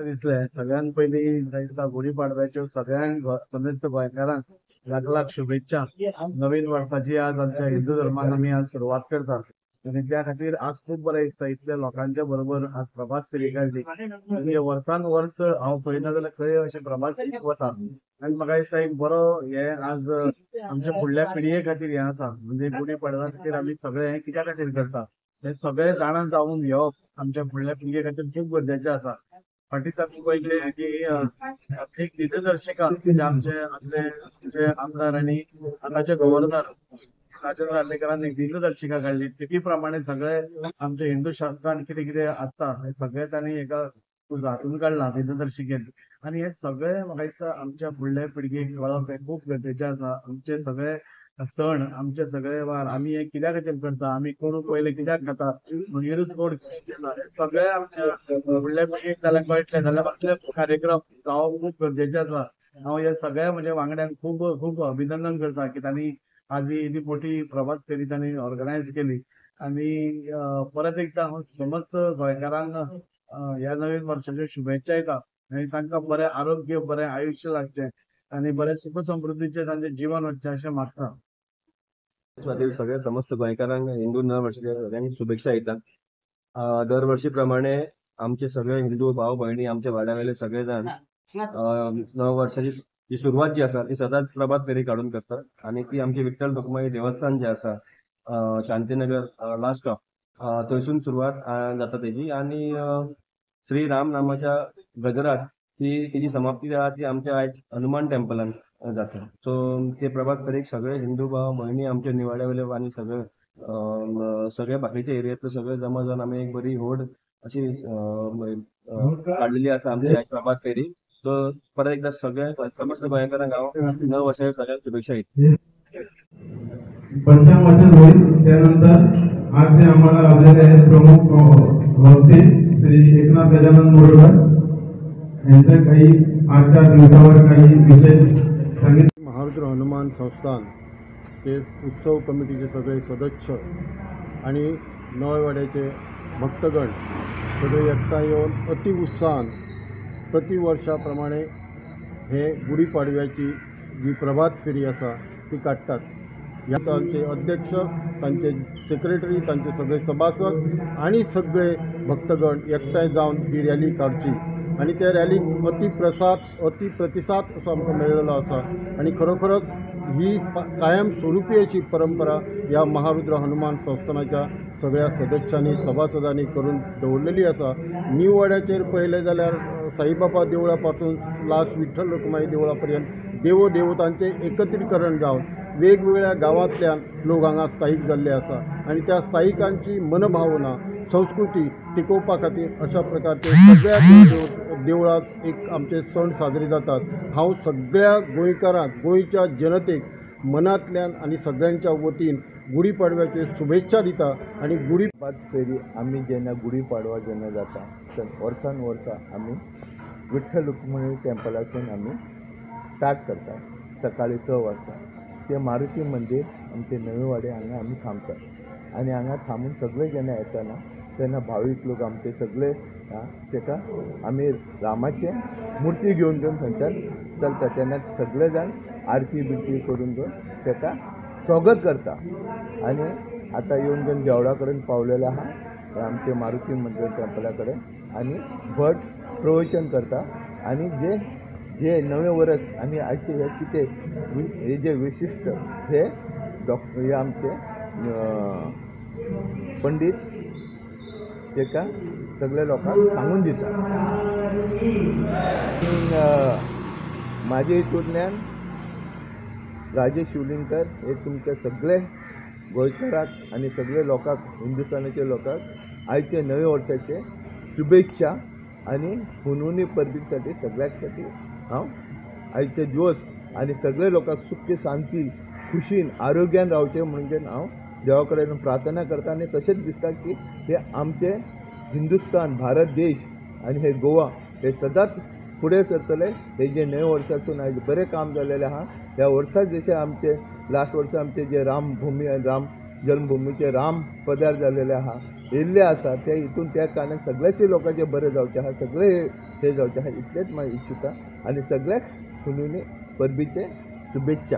दिसले सगळ्यात पहिली गुढीपाडव्याच्यो सगळ्यांक समस्त गोंयकारांक लाख लाख शुभेच्छा। नवीन वर्षाची आज आमच्या हिंदू धर्मान आम्ही आज सुरुवात करतात आणि त्या खातीर आज खूप बरें दिसता इतल्या लोकांच्या बरोबर आज प्रभात फेरी काढली। म्हणजे वर्सान वर्स हांव पळयना जाल्यार खंय अशें प्रभात फेरीक वता आनी म्हाका दिसता एक बरो हे आज आमच्या फुडल्या पिळये खातीर हे आसा। म्हणजे गुढीपाडव्या खातीर आमी सगळे हे कित्या खातीर करता हे सगळे जाणां जावून घेवप आमच्या फुडल्या पिळये खातीर खूप गरजेचें आसा। फाटीच आमी पळयले की एक दिनदर्शिका म्हणजे आमचे आमदार आणि आताचे गव्हर्नर राजेंद्र आर्लेकरान एक दिनदर्शिका काढली तिथे प्रमाणे सगळे आमच्या हिंदू शास्त्रांत कितें कितें आसता हे सगळे तांणी एका हातून काढला दिनदर्शिकेन आणि हे सगळे म्हाका दिसता आमच्या फुडल्या पिळगेक कळप हे खूप गरजेचें आसा। आमचे सगळे सण आमचे सगळे वार आमी हे कित्या खातीर करता आमी कोण पयले कित्याक खाता म्हणूनच कोण हे सगळे आमच्या फुडल्या पिळगेक जाल्यार कळटले जाल्यार असले कार्यक्रम जावप खूप गरजेचे आसा। हांव हे सगळ्या म्हणजे वांगड्यांक खूप खूप अभिनंदन करता की तांणी आज ही मोठी प्रभात फेरी तांणी ऑर्गनायज केली आणि परत एकदा हांव समस्त गोंयकारांक ह्या नवीन वर्षाच्यो शुभेच्छा दिता आणि तांकां बरें आरोग्य बरें आयुश्य लागचें आणि बरें सुख समृद्धीचें तांचें जीवन वचचें अशें मागता। सगळ्या समस्त गोंयकारांक हिंदू नव वर्षाच्या सगळ्यांक शुभेच्छा दितात। दरवर्षी प्रमाणे आमचे सगळे हिंदू भाव भयणी आमच्या वाड्यावयले सगळे जाण नव वर्षाची जी सुरवात जी आसा ती सदांच प्रभात फेरी काढून करतात आणि ती आमचे विठ्ठल रखुमाई देवस्थान जे आसा शांतीनगर लास्ट स्टॉप थंयसून सुरवात जाता तेजी आणि श्री राम नामाच्या गजरात तेजी समाप्ती जाता ती आमच्या आयज हनुमान टेम्पलान जाता। सो ते प्रभात फेरीक सगळे हिंदू भाव भयणी आमच्या निवाड्यावयले आणि सगळे बाकीचे एरियातले सगळे जमा जावन आमी एक बरी व्हड अशी काढलेली आसा आमची आयज प्रभात फेरी। सो परत एकदा सगळ्या समस्त गोंयकारांक हांव नव वर्षाच्या सगळ्यांक शुभेच्छा दिता। पंचांग वाचन होईल त्यानंतर आज जे आम्हाला लाभलेले प्रमुख वक्ते श्री एकनाथ गजानन मोरेकर यांचे काही आजच्या दिवसावर काही विशेष सांगितले। महारुद्र हनुमान संस्थान ते उत्सव कमिटीचे सगळे सदस्य आणि नववाड्याचे भक्तगण सगळे एकठांय येवन अति उत्साहान प्रति वर्षाप्रमाणे हे गुढीपाडव्याची जी प्रभात फेरी आसा ती काडटात। ह्या तांचे अध्यक्ष तांचे सेक्रेटरी तांचे सगळे सभासद आणि सगळे भक्तगण एकठांय जावन ही रॅली काडची आणि त्या रॅलीक अति प्रतिसाद असो आमकां मेळिल्लो आसा आणि खरोखरच ही कायम स्वरुपी अशी परंपरा ह्या महारुद्र हनुमान संस्थानाच्या सगळ्या सदस्यांनी सभासदांनी करून दवरलेली आसा। न्यू वाड्याचेर पळयलें जाल्यार साईबाबा देवळा पासून लास्ट विठ्ठल रखुमाई देवळा पर्यंत देवतांचे एकत्रीकरण जावन वेगवेगळ्या गांवांतल्यान लोक हांगा स्थायीक जाल्ले आसा आणि त्या स्थायिकांची मनभावना संस्कृती टिकोवपा खातीर अशा प्रकारचे सगळ्या देवळांत एक आमचे सण साजरे जातात। हांव सगळ्या गोंयकारांक गोंयच्या जनतेक मनांतल्यान आणि सगळ्यांच्या वतीन गुढीपाडव्याचे शुभेच्छा दिता आणि गुढीपाड फेरी आम्ही जेन्ना गुढीपाडवा जेन्ना जाता वर्सान वर्सा आमी विठ्ठल रुक्मिणी टेम्पलासून आमी स्टार्ट करतात सकाळी 6 वाजता ते मारुती मंदिर आमचे नवे वाडे हांगा आमी थांबतात आणि हांगा थांबून सगळे जेन्ना येतना तेन्ना भावीक लोक आमचे सगळे तेका आमी रामाचे मुर्ती घेवन थंयच्यान चलता तेन्ना सगळे जाण आरती बिरती करून तेका स्वागत करता आणि आता येऊन घेवन देवळा कडेन पावलेले आहा आमचे मारुती मंदिर टेम्पला कडेन आणि भट प्रवचन करता आणि जे नवे वर्स आणि आजचे हे कितें हे जे विशिष्ट हे हे आमचे पंडित तेका सगळ्या लोकांक सांगून दिता. म्हाजे हितूंतल्यान राजेश शिवलिंकर हे तुमचे सगळे गोंयकाराक आनी सगळे लोकांक हिंदुस्थानाचे लोकांक आयचे नवे वर्साचे शुभेच्छा आनी हुनहुनी परबीसाठी सगळ्याक खातीर हांव आयचे दिवस आनी सगळे लोकांक सुख शांती खुशीन आरोग्यान रावचे म्हणजे हांव देवा कडेन प्रार्थना करता. आनी तशेंच दिसता की हे आमचे हिंदुस्तान भारत देश आनी हे गोवा हे सदांच फुडें सरतले. हे जे नवे वर्सासून आयज बरें काम जालेलें आहा. ह्या वर्सा जशें आमचे लास्ट वर्सा आमचे जे रामभूमी आनी राम जन्मभुमीचे राम पदार जालेले आहा येयल्ले आसा ते हितून त्या कारणान सगळ्याचे लोकांचे बरें जावचें आहा. सगळे हे जावचें आहा इतलेंच म्हाका इच्छिता आनी सगळ्याक हुनहुनी परबीचे शुभेच्छा.